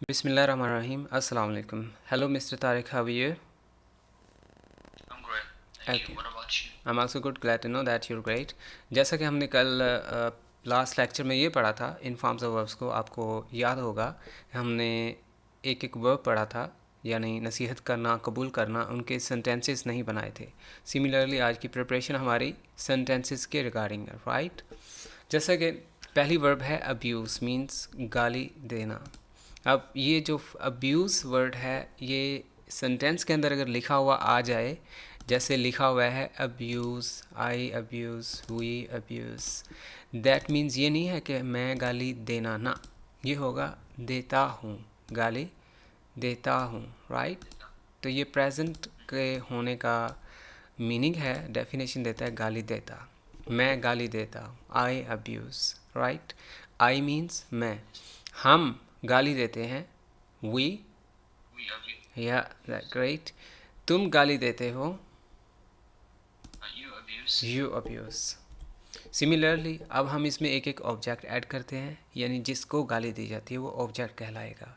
Bismillahirrahmanirrahim. Assalamu alaikum. Hello, Mr. Tariq. How are you? I'm great. Thank you. Okay. What about you? I'm also good. Glad to know that you're great. जैसा कि हमने कल last lecture में ये पढ़ा था इन forms of verbs को, आपको याद होगा हमने एक एक वर्ब पढ़ा था, यानी नसीहत करना, कबूल करना, उनके सेंटेंसेस नहीं बनाए थे. सिमिलरली आज की प्रिपरेशन हमारी सेंटेंसेस के रिगार्डिंग है, राइट. जैसा कि पहली वर्ब है अब्यूज़, मींस गाली देना. अब ये जो अब्यूज़ वर्ड है ये सेंटेंस के अंदर अगर लिखा हुआ आ जाए, जैसे लिखा हुआ है abuse, I abuse, we abuse, that means ये नहीं है कि मैं गाली देना, ना, ये होगा देता हूँ, गाली देता हूँ, राइट. तो ये प्रेजेंट के होने का मीनिंग है, डेफिनेशन देता है गाली देता, मैं गाली देता हूँ, आई अब्यूज़, राइट. आई मीन्स मैं, हम गाली देते हैं, वी, We abuse. या ग्रेट. तुम गाली देते हो, You abuse. You abuse. Similarly अब हम इसमें एक एक ऑब्जेक्ट ऐड करते हैं, यानी जिसको गाली दी जाती है वो ऑब्जेक्ट कहलाएगा.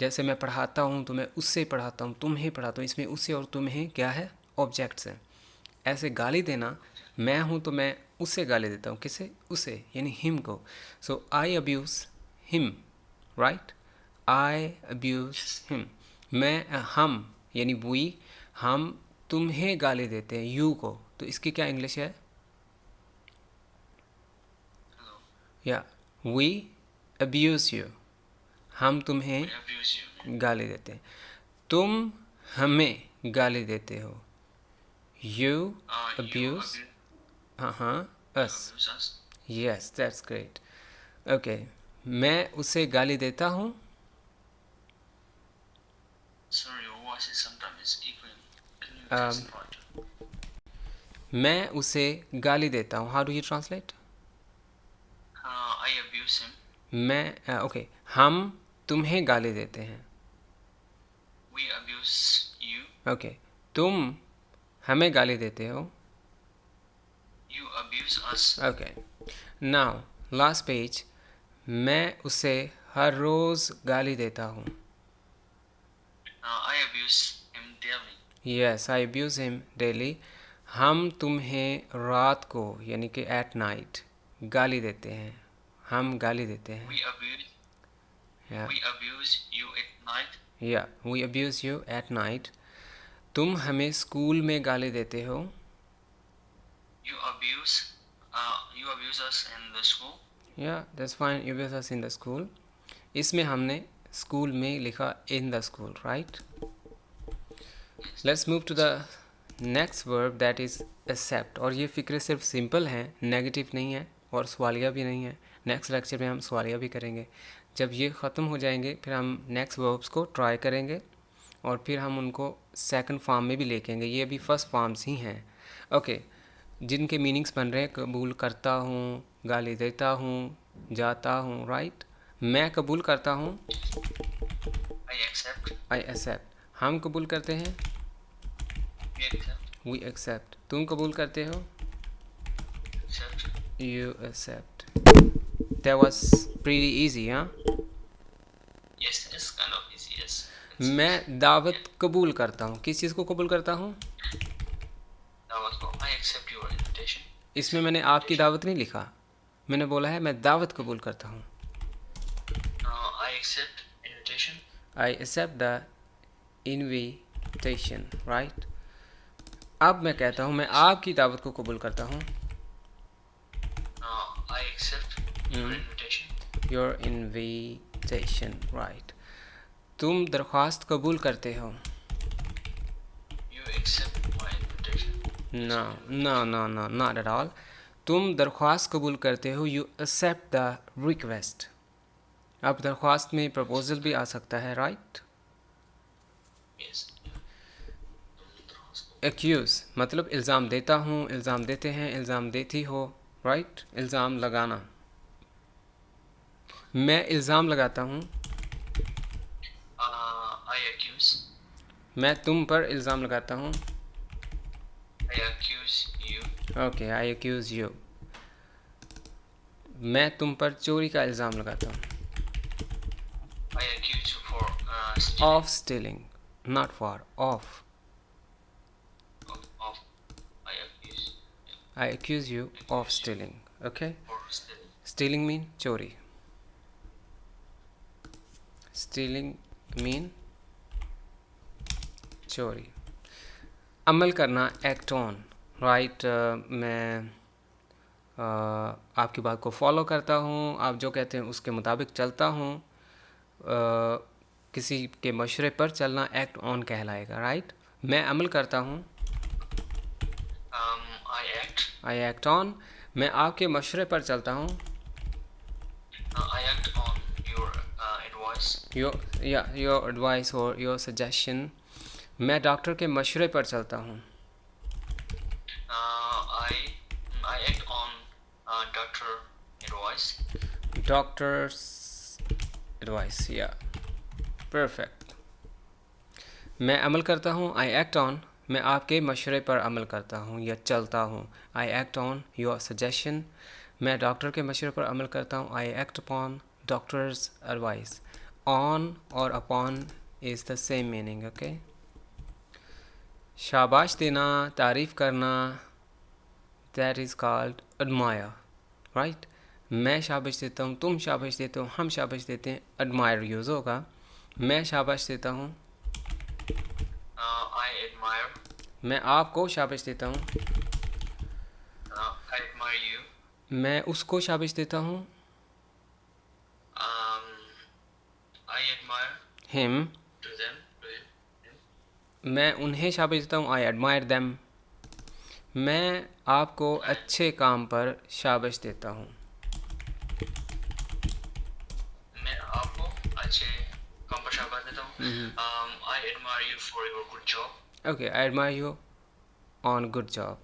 जैसे मैं पढ़ाता हूँ तो मैं उससे पढ़ाता हूँ, तुम्हें पढ़ाता हूँ, इसमें उससे और तुम्हें क्या है, ऑब्जेक्ट्स हैं. ऐसे गाली देना, मैं हूँ तो मैं उससे गाली देता हूँ, किसे, उसे, यानी हिम को. सो आई अब्यूज़ हिम, राइट. आई अब्यूज़ हिम. मैं, हम यानी वी, हम तुम्हें गाली देते हैं, यू को. तो इसकी क्या इंग्लिश है, Hello. या वी अब्यूज़ यू, हम तुम्हें We abuse you. गाली देते हैं. तुम हमें गाली देते हो, यू You अब्यूज़, abuse. हाँ हाँ, You us. abuse us. Yes, that's great. Okay. मैं उसे गाली देता हूँ, Sorry, your voice is sometimes echoing. Can you Um, test right? मैं उसे गाली देता हूँ. How do you translate. I abuse him. मैं, ओके, हम तुम्हें गाली देते हैं, We abuse you. ओके. तुम हमें गाली देते हो, You abuse us. Okay. Now last page. मैं उसे हर रोज़ गाली देता हूँ, I abuse him daily. Yes, I abuse him daily. हम तुम्हें रात को, यानी कि एट नाइट, गाली देते हैं, हम गाली देते हैं, We abuse. या We abuse you at night. या we abuse you at night. तुम हमें स्कूल में गाली देते हो, You abuse. You abuse us in the school. या that's fine, you abuse us in the school. इसमें हमने स्कूल में लिखा in the school, right. Let's move to the next verb that is accept. और ये फ़िक्र सिर्फ सिंपल हैं, नेगेटिव नहीं है और सवालिया भी नहीं है. नेक्स्ट लेक्चर में हम सवालिया भी करेंगे. जब ये ख़त्म हो जाएंगे फिर हम नेक्स्ट वर्ब्स को ट्राई करेंगे और फिर हम उनको सेकंड फॉर्म में भी लेकेंगे. ये अभी फर्स्ट फॉर्म्स ही हैं, ओके. जिनके मीनिंग्स बन रहे हैं, कबूल करता हूँ, गाली देता हूँ, जाता हूँ, राइट. मैं कबूल करता हूँ, I accept. I accept. हम कबूल करते हैं, We accept. We accept. तुम कबूल करते हो, Accept. You accept. That was pretty easy, हाँ. Yes, it's kind of easy. Yes. मैं दावत कबूल करता हूँ. किस चीज़ को कबूल करता हूँ, I accept your invitation. इसमें मैंने आपकी दावत नहीं लिखा, मैंने बोला है मैं दावत कबूल करता हूँ. I accept invitation. I accept the invitation, right. अब मैं कहता हूँ मैं आपकी दावत को कबूल करता हूँ, I accept your invitation. Your invitation, right. तुम दरख्वास्त कबूल करते हो, You accept my invitation. ना ना ना ना, नॉट एट ऑल. तुम दरख्वास्त कबूल करते हो, यू एक्सेप्ट द रिक्वेस्ट. अब दरख्वास्त में प्रपोजल भी आ सकता है, राइट. Yes. एक्यूज़ मतलब इल्ज़ाम देता हूँ, इल्ज़ाम देते हैं, इल्ज़ाम देती हो, राइट. इल्ज़ाम लगाना, मैं इल्ज़ाम लगाता हूँ, I accuse. मैं तुम पर इल्ज़ाम लगाता हूँ, I accuse you. Okay. I accuse you. मैं तुम पर चोरी का इल्ज़ाम लगाता हूँ, I accuse you Of stealing, not for, of. Of I accuse. I accuse you of stealing. Okay. For stealing. Stealing mean चोरी. Stealing mean चोरी. अमल करना, act on. Right. मैं आपकी बात को फॉलो करता हूँ, आप जो कहते हैं उसके मुताबिक चलता हूँ. किसी के मशवरे पर चलना एक्ट ऑन कहलाएगा. राइट. मैं अमल करता हूँ. I act on. मैं आपके मशवरे पर चलता हूँ. I act on your advice. Your advice और योर सजेशन. मैं डॉक्टर के मशवरे पर चलता हूँ. I act on doctor advice. Doctors advice. या परफेक्ट. मैं अमल करता हूँ. I act on. मैं आपके मशवरे पर अमल करता हूँ या चलता हूँ. I act on your suggestion. मैं डॉक्टर के मशवरे पर अमल करता हूँ. I act upon doctor's advice. On और upon is the same meaning. Okay. शाबाश देना, तारीफ़ करना, that is called admire. Right. मैं शाबाश देता हूँ, तुम शाबाश देते हो, हम शाबाश देते हैं. एडमायर यूज़ होगा. मैं शाबाश देता हूँ. I admire. मैं आपको शाबाश देता हूँ. I admire you. मैं उसको शाबाश देता हूँ. I admire him. to them. मैं उन्हें शाबाश देता हूँ. I admire them. मैं आपको अच्छे काम पर शाबाश देता हूँ. मैं आपको अच्छे काम पर शाबाश देता हूँ. I admire you for your good job. Okay. I admire you on good job.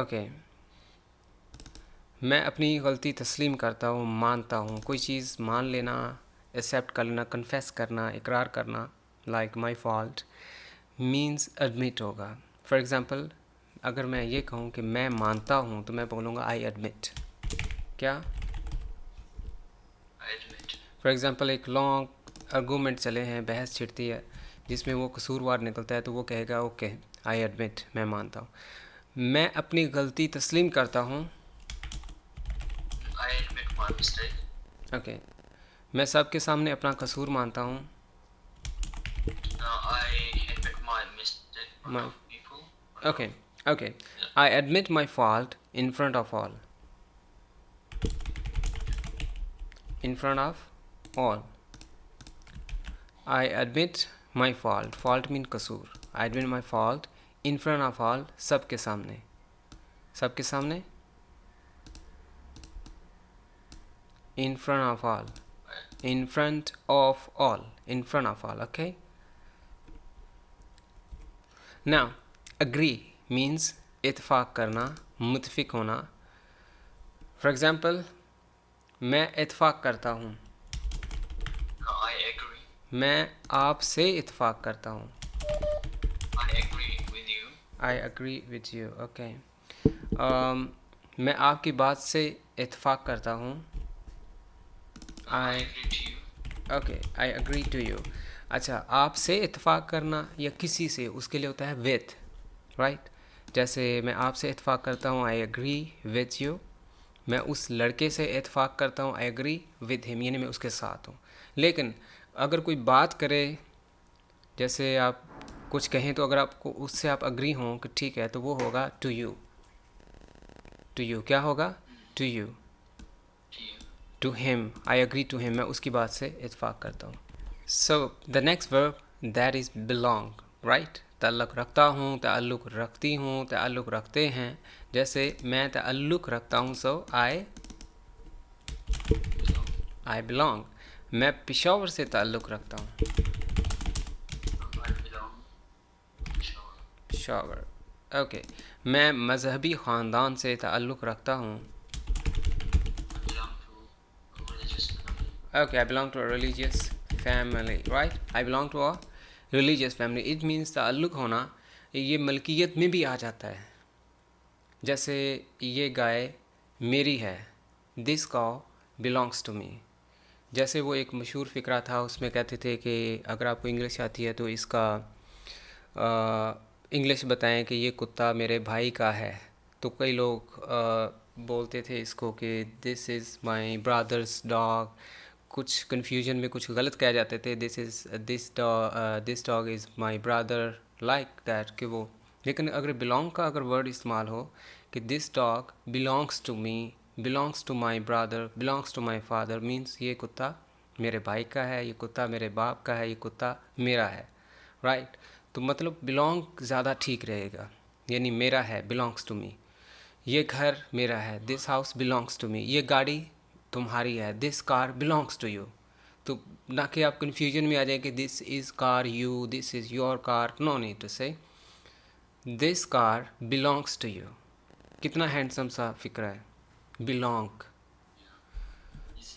Okay. मैं अपनी गलती तस्लीम करता हूँ, मानता हूँ. कोई चीज़ मान लेना, एक्सेप्ट कर लेना, कन्फेस करना, इकरार करना. Like my fault means admit होगा. फॉर एग्ज़ाम्पल, अगर मैं ये कहूँ कि मैं मानता हूँ तो मैं बोलूँगा आई एडमिट. क्या? I admit. फॉर एग्ज़ाम्पल, एक लॉन्ग आर्गूमेंट चले हैं, बहस छिड़ती है, जिसमें वो कसूरवार निकलता है तो वो कहेगा ओके आई एडमिट, मैं मानता हूँ. मैं अपनी गलती तस्लीम करता हूँ. I admit my mistake. Okay. मैं सबके सामने अपना कसूर मानता हूँ. I admit my mistake in front My- of people. Okay. Okay. I admit my fault in front of all. In front of all. I admit my fault. Fault mean कसूर. I admit my fault in front of all. सबके सामने. सबके सामने. In front of all. In front of all. In front of all. Okay. Now, agree means इत्फाक करना, मुत्फिक होना. For example, मैं इत्फाक करता हूँ. I agree. मैं आपसे इत्फाक करता हूँ. I agree with you. I agree with you. Okay. मैं आपकी बात से इत्फाक करता हूँ. I agree to you. Okay. I agree to you. अच्छा, आपसे इत्फाक करना या किसी से, उसके लिए होता है विथ. राइट. जैसे मैं आपसे इत्फाक करता हूँ, आई एग्री विथ यू. मैं उस लड़के से इत्फाक करता हूँ, आई एग्री विथ हिम, यानी मैं उसके साथ हूँ. लेकिन अगर कोई बात करे, जैसे आप कुछ कहें, तो अगर आपको उससे आप अग्री हों कि ठीक है, तो वो होगा टू यू. टू यू क्या होगा? To you. To you. To him. I agree to him. मैं उसकी बात से इत्फाक करता हूँ. So the next verb that is belong. Right. ताल्लुक़ रखता हूँ, ताल्लुक़ रखती हूँ, ताल्लुक़ रखते हैं. जैसे मैं ताल्लुक़ रखता हूँ, सो आई बिलोंग. मैं पेशावर से ताल्लुक़ रखता हूँ. I belong to Peshawar. Peshawar. Okay. मैं मज़हबी ख़ानदान से ताल्लुक़ रखता हूँ. I belong to a religious family. Okay, I belong to a religious family, right? I belong to a religious family. It means ताल्लुक़ होना, ये मलकियत में भी आ जाता है. जैसे ये गाय मेरी है. This cow belongs to me. जैसे वो एक मशहूर फ़िक्रा था, उसमें कहते थे कि अगर आपको इंग्लिश आती है तो इसका इंग्लिश बताएं कि ये कुत्ता मेरे भाई का है। तो कई लोग बोलते थे इसको कि this is my brothers dog. कुछ कन्फ्यूजन में कुछ गलत कह जाते थे, this dog is my brother, like that कि वो। लेकिन अगर बिलोंग का अगर वर्ड इस्तेमाल हो कि this dog belongs to me, belongs to my brother, belongs to my father, means ये कुत्ता मेरे भाई का है, ये कुत्ता मेरे बाप का है, ये कुत्ता मेरा है, राइट। तो मतलब बिलोंग ज़्यादा ठीक रहेगा, यानी मेरा है, बिलोंग्स टू मी। ये घर मेरा है, this house belongs to me. ये गाड़ी तुम्हारी है, this car belongs to you. तो ना कि आप कन्फ्यूजन में आ जाए कि this is car you, this is your car, no need to say this car belongs to you. कितना हैंडसम सा फिक्र है, belong.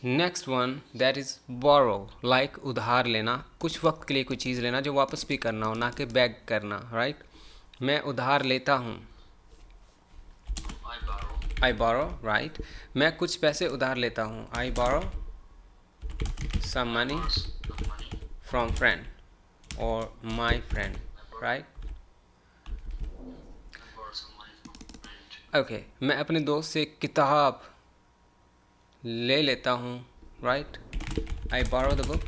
Next one that is borrow, like उधार लेना, कुछ वक्त के लिए कोई चीज़ लेना जो वापस भी करना हो, ना कि बैग करना, राइट। मैं उधार लेता हूँ, I borrow. I borrow, right. मैं कुछ पैसे उधार लेता हूँ, I borrow some I money borrow some money. From friend और my friend, right. I borrow some money from a friend. Okay, मैं अपने दोस्त से किताब ले लेता हूँ, right. I borrow the book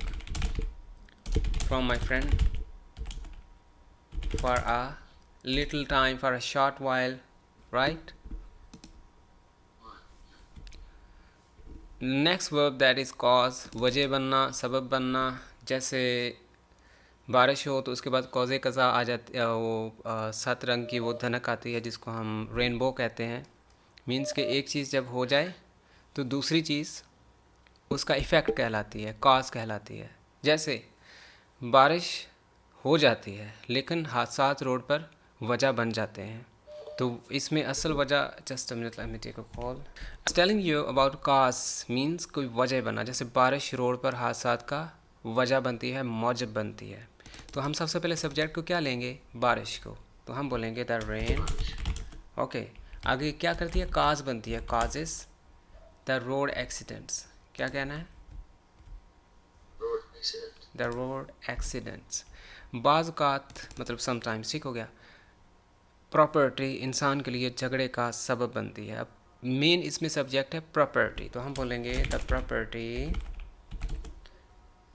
from my friend for a little time, for a short while, right? Next verb that is cause, वजह बनना, सबब बनना। जैसे बारिश हो तो उसके बाद कौज़े कज़ा आ जाती है, वो 7 रंग की वो धनक आती है जिसको हम रेनबो कहते हैं। मीन्स कि एक चीज़ जब हो जाए तो दूसरी चीज़ उसका इफ़ेक्ट कहलाती है, कॉज कहलाती है। जैसे बारिश हो जाती है लेकिन हादसात रोड पर वजह बन जाते हैं। तो इसमें असल वजह, just a minute, let me take a call. Telling you about cause means कोई वजह बना। जैसे बारिश रोड पर हादसात का वजह बनती है, मौजब बनती है। तो हम सबसे पहले सब्जेक्ट को क्या लेंगे, बारिश को। तो हम बोलेंगे द रेन, ओके। आगे क्या करती है, काज बनती है, काजेस द रोड एक्सीडेंट्स। क्या कहना है, Road accident. The road accidents. बाज़ मतलब समटाइम्स, ठीक हो गया। प्रॉपर्टी इंसान के लिए झगड़े का सबब बनती है। अब मेन इसमें सब्जेक्ट है प्रॉपर्टी, तो हम बोलेंगे the property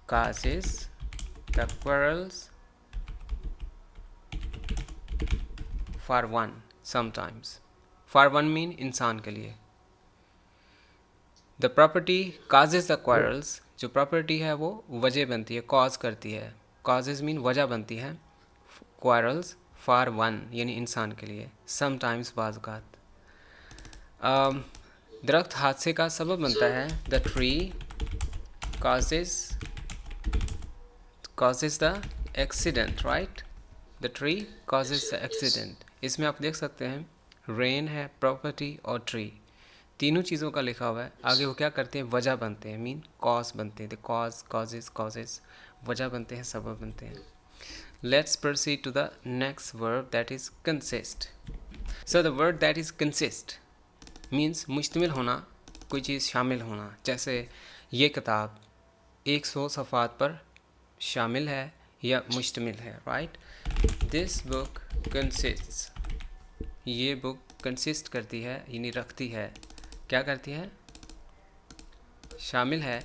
causes the quarrels for one sometimes. For one mean इंसान के लिए। The property causes the quarrels, जो प्रॉपर्टी है वो वजह बनती है, कॉज करती है। कॉजेज मीन वजह बनती है, क्वारल्स फॉर वन यानी इंसान के लिए, समटाइम्स बाज़। दरख्त हादसे का सबब बनता है, the tree causes the accident, right. The tree causes the accident. इसमें आप देख सकते हैं रेन है, प्रॉपर्टी और ट्री, तीनों चीज़ों का लिखा हुआ है। आगे वो क्या करते हैं, वजह बनते हैं, मीन कॉज बनते हैं। द कॉजेज वजह बनते हैं, सबब बनते हैं। Let's proceed to the next verb that is consist. So the word that is consist means मुश्तमिल होना, कोई चीज़ शामिल होना। जैसे ये किताब 100 सफ़ात पर शामिल है या मुश्तमिल है, राइट। दिस बुक कंसिस्ट्स, ये बुक कंसिस्ट करती है यानी रखती है, क्या करती है, शामिल है।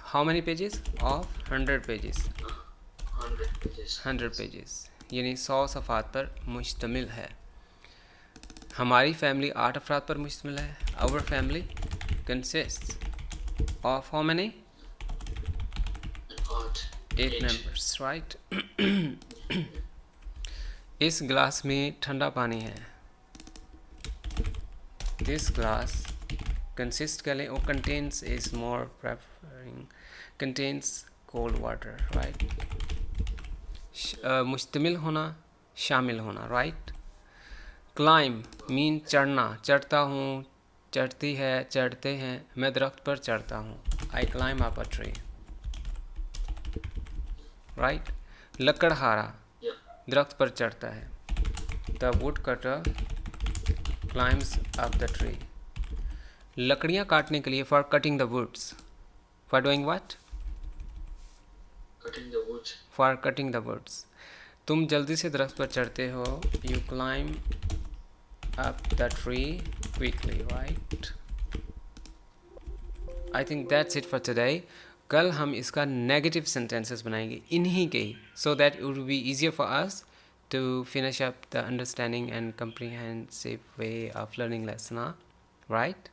How many pages of 100 pages, 100 pages. 100 pages यानी 100 सफ़ात पर मुश्तमिल है। हमारी फैमिली 8 अफराद पर मुश्तमिल है। Our family consist of how many, Odd. 8 members, right. इस ग्लास में ठंडा पानी है, दिस ग्लास कंसिस्ट कर लें, और contains is more preferring, contains cold water, right. मुश्तमिल होना, शामिल होना, राइट। क्लाइम मीन चढ़ना, चढ़ता हूँ, चढ़ती है, चढ़ते हैं, मैं दरख्त पर चढ़ता हूँ, I climb up a tree, right. लकड़हारा Yeah. दरख्त पर चढ़ता है, the wood cutter climbs up the tree. लकड़ियाँ काटने के लिए, for cutting the woods, For doing what? Cutting the woods. For cutting the woods. तुम जल्दी से दरख्त पर चढ़ते हो. You climb up the tree quickly, right? I think that's it for today. कल हम इसका नेगेटिव सेंटेंसेस बनाएंगे इन्हीं के ही, so that it will be easier for us to finish up the understanding and comprehensive way of learning lesson, right?